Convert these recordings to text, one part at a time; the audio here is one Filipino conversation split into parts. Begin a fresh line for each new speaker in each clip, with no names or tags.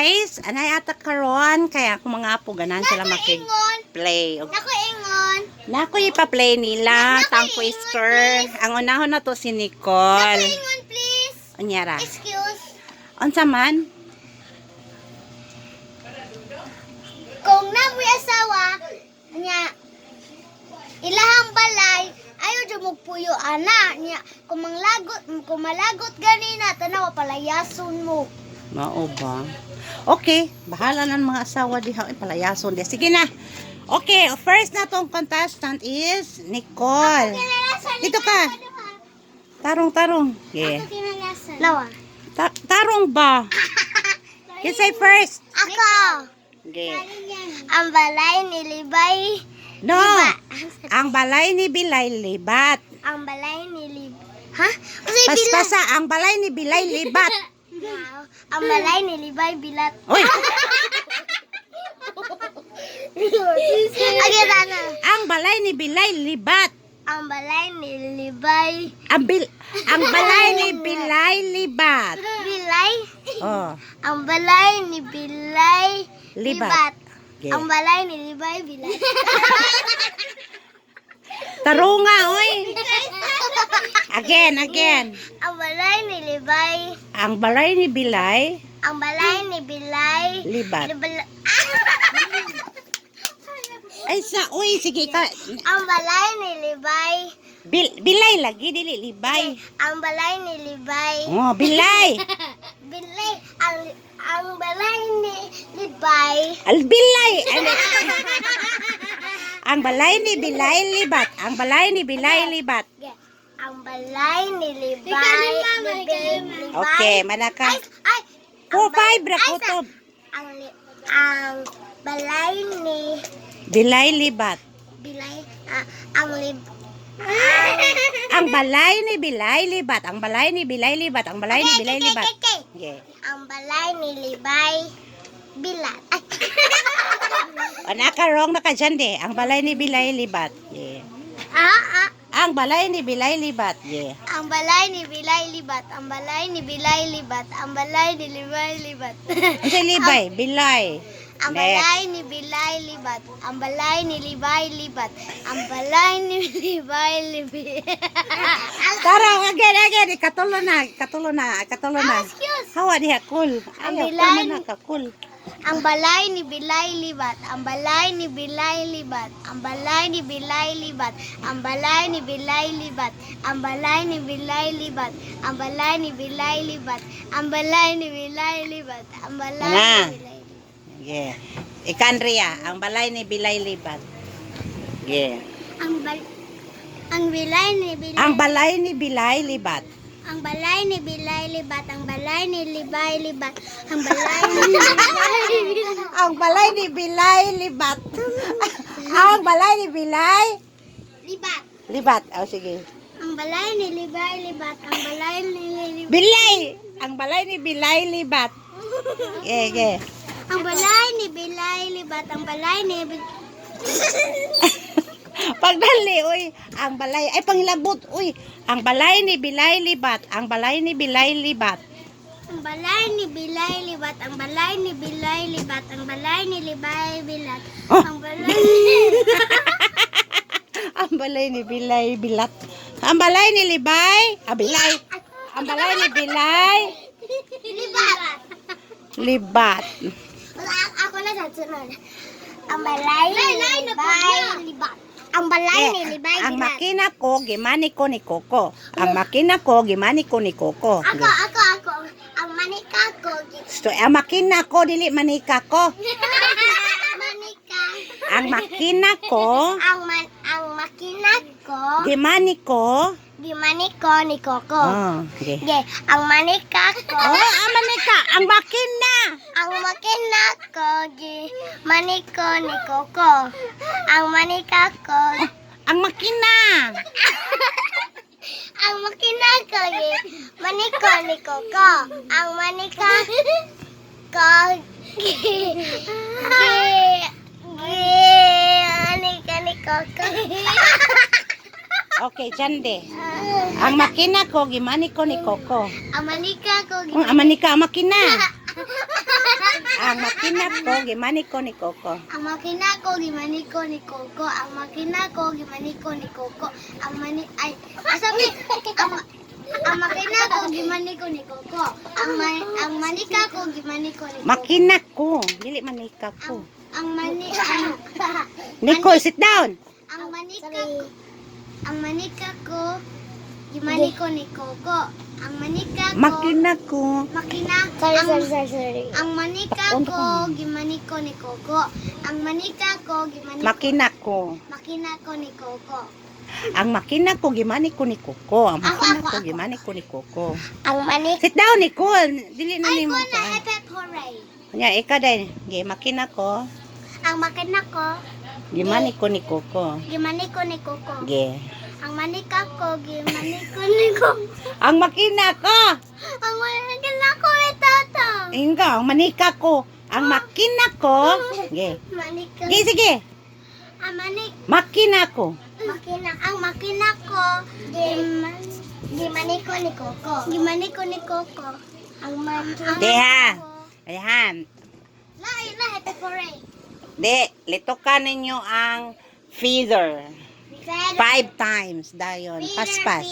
guys, anay ata karon kaya kung mga apo ganan sila makig-play.
Ako ingon.
Nako ipa-play nila tang twister. Ang unahon na to si Nicole.
Ingon please.
Unyara.
Excuse.
Unsa man?
Kung namoy asawa nya ilahang balay ayo jud mo puyo ana nya kung malagot ganina tanaw palayason mo.
Mao ba? Okay, bahala ng mga asawa diha ay palayason di. Sige na. Okay, first na tong contestant is Nicole. Dito ka. Tarong. Yeah.
Lawa.
Tarong ba? You say first.
Ako.
Okay.
Ang balay ni Libay.
No. Ang balay ni Bilay libat.
Ang balay ni Libay. Ha?
Paspasa, ang balay ni Bilay libat.
Ang balay ni Libay bilat.
Oy.
Agad
Ang balay ni Bilay libat.
ang balay ni Libay.
Ang balay ni Bilay libat.
Bilay?
Oh,
Ang balay ni Bilay
libat. Okay.
Ang balay ni Libay bilat.
Tarunga, oy. Again.
Ang balay ni Libay.
Ang balay ni Bilay
Ang balay ni Bilay.
libat. Ay sa, oy, sige ka.
Ang balay ni Libay.
Bilay lagi, dili libay.
Ang balay ni Libay.
Oh, Bilay.
Bilay. Ang balay ni Libay.
Bilay. Ang balay ni Bilay libat. Ang balay ni Bilay libat.
Ang balay ni Libay.
Okay, manaka.
Ay.
4-5 ra kutob.
Ang balay ni
Bilay libat.
Bilay.
Ang balay ni Bilay libat. Ang balay ni Bilay libat. Ang balay ni Bilay libat. Yeah.
Ang balay ni Libay bilat.
O naka-wrong na ka dyan de. Ang balay ni Bilay libat. Yeah. Ang balay ni Bilay libat. Yeah.
Ang balay ni Bilay libat. Ang balay ni Bilay libat. Ang balay ni Libay libat.
Ang sa libay, Bilay.
Ang balay ni Bilay libat. Ang balay ni Libay libat. Ang balay ni Libay libat.
Tara, again. Katulo na.
Excuse.
Hawa diha, cool.
Ang
Ayaw,
Bilay
na ka, cool.
Ang balay ni Bilay libat. Ang balay ni Bilay libat. Ang balay ni Bilay libat. Ang balay ni Bilay libat. Ang balay ni Bilay libat. Ang balay ni Bilay libat. Ang balay ni Bilay libat. Ang balay ni Bilay libat.
Yeah. Ikan Ria, ang balay ni Bilay libat. Yeah.
Ang bilay ni Bilay.
Ang balay ni Bilay libat.
Ang balay ni Bilay libat. Ang balay ni Libay libat. Ang balay ni Libay libat.
Ang balay ni Bilay libat. Ang balay ni Bilay
Libat.
libat. Oh, sige.
Ang balay ni Libay libat. Ang balay ni Libay.
Bilay! Ang balay ni Bilay libat. Yeah.
Ang balay ni Bilay libat. Ang balay ni
Pagdali, uy. Ang balay, ay pangilabot, uy. Ang balay ni Bilay libat. Ang balay ni Bilay libat.
Ang balay ni Bilay libat. Ang balay ni Bilay libat. Ang balay ni Libay bilat.
Oh.
Ang balay ni
Ang balay ni Bilay bilat. Ang balay ni Libay. Bilay. Ang balay ni Bilay
libat.
libat.
Ako na sa sunod. Ang balay ni Libay libat. Ang balay ni Libay
Ang
bilat.
makina ko, gimani ko ni Coco. Ang makina ko, gimani ko ni Coco.
Ako. Ang manika ko.
So, ang makina ko, dili manika ko.
Manika.
Ang makina ko,
Ang makina ko.
gimani ko.
Gimani ko ni Coco.
Oh, okay.
Okay. Ang manika ko.
Oh, ang manika, ang makina.
Ang makina ko. Gimani ko ni Coco. Ang manika ko.
Ang makina.
Ang makina ko. Gimani ko ni Coco. Ang manika ko. Manika ni Coco.
Okay, Chande. Ang makina ko, gimani ko ni Coco.
Ang manika ko.
Ang manika, ang makina. ang makina ko, gimani ko ni Coco.
Ang makina ko, gimani ko ni Coco. Ang makina ko, gimani ko ni Coco. Ang makina ko, gimani ko ni Coco. Ang manika ko, gimani ko ni Coco.
Makina ko, dili manika ko.
Ang
Nicole, sit down.
Ang manika ko, gimani ko ni Coco. Ang manika ko,
Makina ko.
sorry. Ang manika ko, gimani ko ni Coco. Ang manika ko,
Makina ko.
makina ko ni Coco.
Ang makina ko, gimani ko ni Coco. Ang makina ko, gimani ko ni Coco.
Ang manika
Sit down, Nicole. Dili na
ay
ni mo
ko
ko.
na epep hooray.
Nya, ika din. Gi, makina ko.
Ang makina ko,
Gimani ko ni Coco.
gimani ko ni Coco.
Gi.
Ang manika ko, gimani ko ni Coco.
Ang makina ko.
Ang manika ko ni Toto.
Inga, ang manika ko. Ang makina ko. Gi.
Manika.
Gi, sige.
Ang
Makina ko.
ang makina ko, gimani ko ni Coco. Gimani ko ni Coco. Ang makina
Deha.
ko.
Ayan.
La, epep hooray.
Di, litukan ninyo ang feather. 5 times. Dayon. Paspas.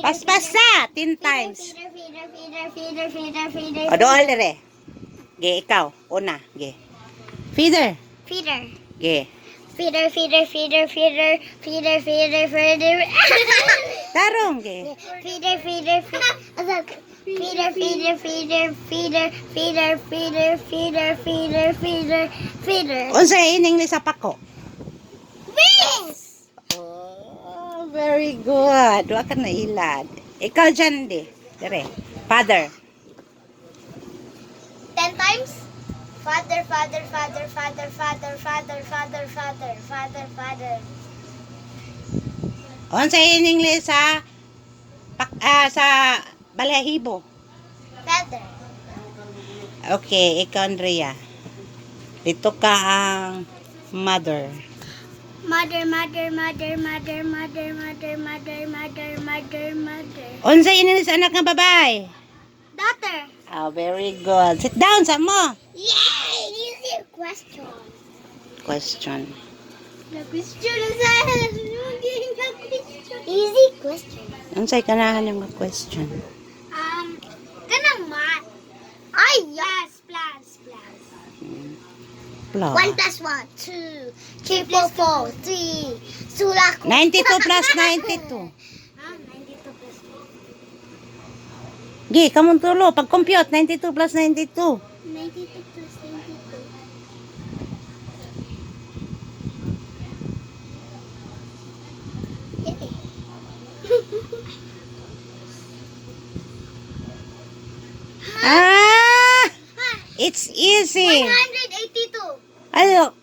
Paspas sa. 10 times.
Feeder.
O, doon lere. Gi, ikaw. Una. Gi. Feather.
Feeder.
Gi.
Feeder.
Tarong. Gi.
Feeder.
Unsa in English sa pako?
Wings!
Oh, very good. Wa ka na ilad. Ikaw dyan, di. Dire. Father.
10 times? Father.
Unsa in English sa sa balahibo?
Father.
Okay, ikaw Andrea. Dito ka ang mother.
Mother.
Unsa in English anak nga babay?
Daughter.
Oh, very good. Sit down sa mo.
Yay! Easy question.
Question.
The question is easy question.
Unsay kanahan yung question?
Kanang math. Ay, yes. Plus.
Plus.
1 plus 1, 2, 3, 4, 4, 3. Sulak ko.
92 plus 92.
92 plus
Gi, kamong tulo. Pag-compute, 92 plus 92.
92 plus 92.
It's easy.
182.
Ayo,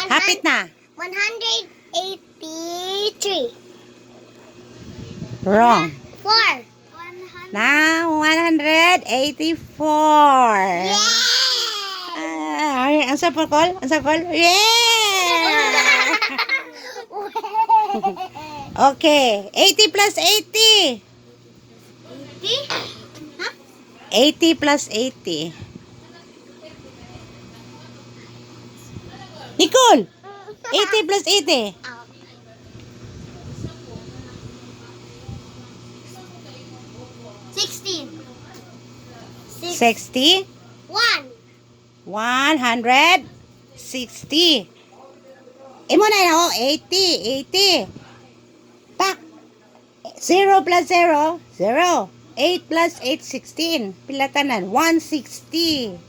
hapit na.
183.
Wrong.
4.
Now, 184.
Yeah!
Ang sa call? Ang sa call? Yeah! Okay. 80 plus 80. 80 plus 80. Nicole! 80 plus 80.
16.
60.
1.
160. Imo na yun, 80. Tak. 0 plus 0, 0. 8 plus 8, 16. Pila tanan? 160.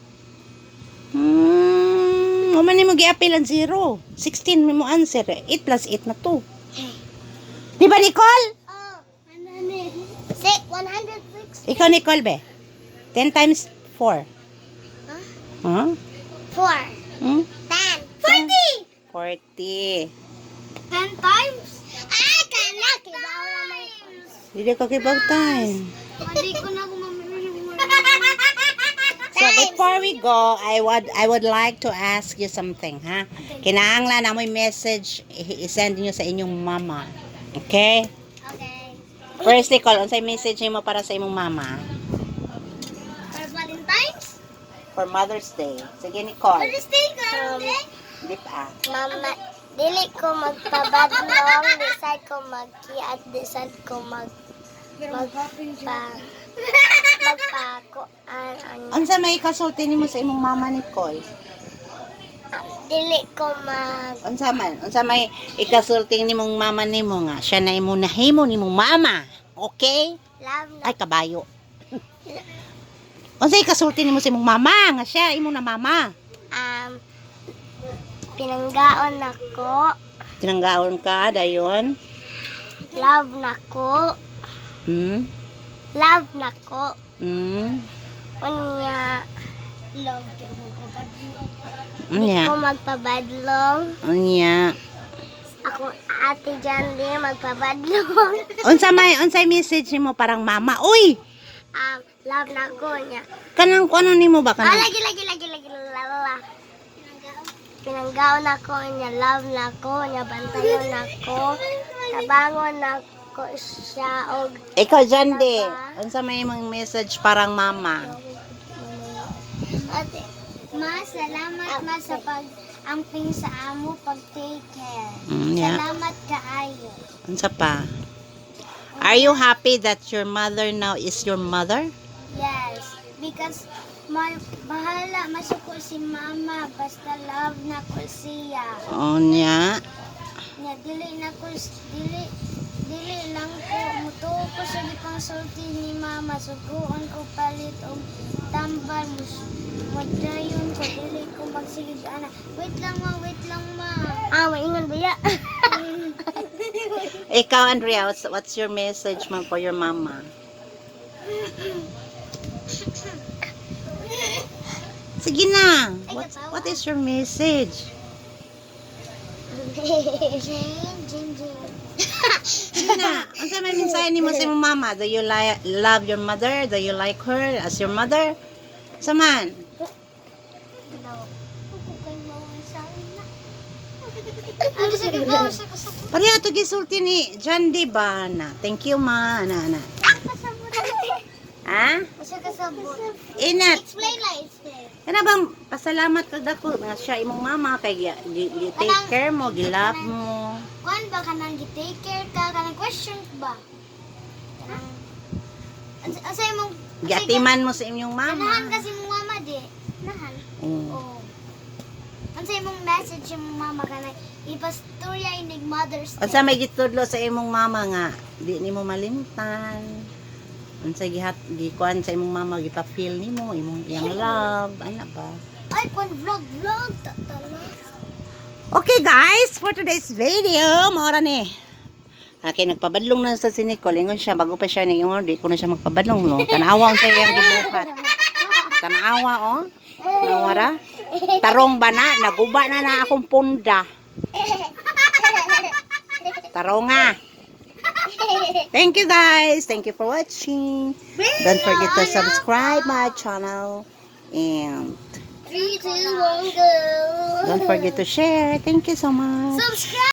Maman ni mo gi-apil ang 0. 16 mo answer. 8 plus 8 na 2. Di ba, Nicole?
Oh, 106.
Ikaw, Nicole, be? 10 times 4. Huh?
4.
Hmm?
10. 40.
40.
10 times? Ay, kanak! Kibaw naman.
Hindi ko kibag time.
Hindi ko na gumamit.
So before we go, I would like to ask you something, ha? Kinahanglan na mo message i-send niyo sa inyong mama. Okay?
Okay.
First, Nicole, unsay message mo para sa imong mama?
For Valentine's?
for Mother's Day? Sige, Nicole. Hindi pa.
Mama, dili ko magpabadlong, decide ko mag-kiat, decide ko magpakuan.
Unsa may kasulti nimo sa imong mama, Nicole?
Dili ko
Unsa may ikasulting nimong mama nimo nga siya na imo nahimo nimong mama. Okay?
love na
Ay kabayo. Unsa ikasulti nimo sa imong mama nga siya imo na mama?
pinanggaon nako,
Tinanggaon ka dayon?
love nako,
Hmm?
love nako.
Hmm?
Unya, love ko
Unya.
magpabadlong.
Unya.
Ako ate Jandy magpabadlong.
Unsay message nimo parang mama? Uy,
Love nako niya.
kanang kuno nimo ba kanang?
Lagi lala. Pinanggaon ako niya, love nako niya, bantayon nako, tabangon nako siya og
Ikaw Jande, unsa may imong message parang mama?
ate. Salamat sa pag-amping sa amo, pag-take care.
Yeah.
Salamat kaayo.
Unsa pa? Are you happy that your mother now is your mother?
Yes, because bahala masuko si mama, basta love na ko siya.
Unya.
Nya dili lang ko mutuo ko sa gipang sulti ni mama, suguon ko palit og tambal magdayon ko, dili ko magsigig ana. Wait lang ma. Maingon ba ya?
Ikaw Andrea, what's your message man for your mama? Sige na. What is your message?
Jing.
Sige na. Unsa may mensahe nimo sa imong mama? Do you love your mother? Do you like her as your mother? Saman. Pareha to gisulti ni John di ba na? Thank you ma. Na. Ha? Inat.
Explain.
Kana bang pasalamat kag dako nga siya imong mama kay take care mo, gilap mo.
Kuan ba kanang gi-take care ka, kanang question ba? Asa imong
Giatiman mo sa inyong
Nahan
mama.
kasi mong mama di. Nahan.
Mm.
Oo. Ano sa imong message yung mama ka na ipastorya inig Mother's Day?
Unsa may gitudlo sa imong mama nga di nimo malimtan. Unsa gikuan sa imong mama gipa-feel nimo imong iyang love, ana ba?
Ay, kung vlog. Tatala.
Okay guys, for today's video, maura ni. Okay, nagpabadlong na sa si Nicole. Ingon siya, bago pa siya ningon, di ko na siya magpabadlong, no? Tanawa ang siya yung gibuhat. Tanawa, oh. Nawara. Tarong ba na? Naguba na akong punda. Taronga. Thank you guys. Thank you for watching. Don't forget to subscribe my channel. And
3, 2, 1, go.
don't forget to share. Thank you so much.
Subscribe.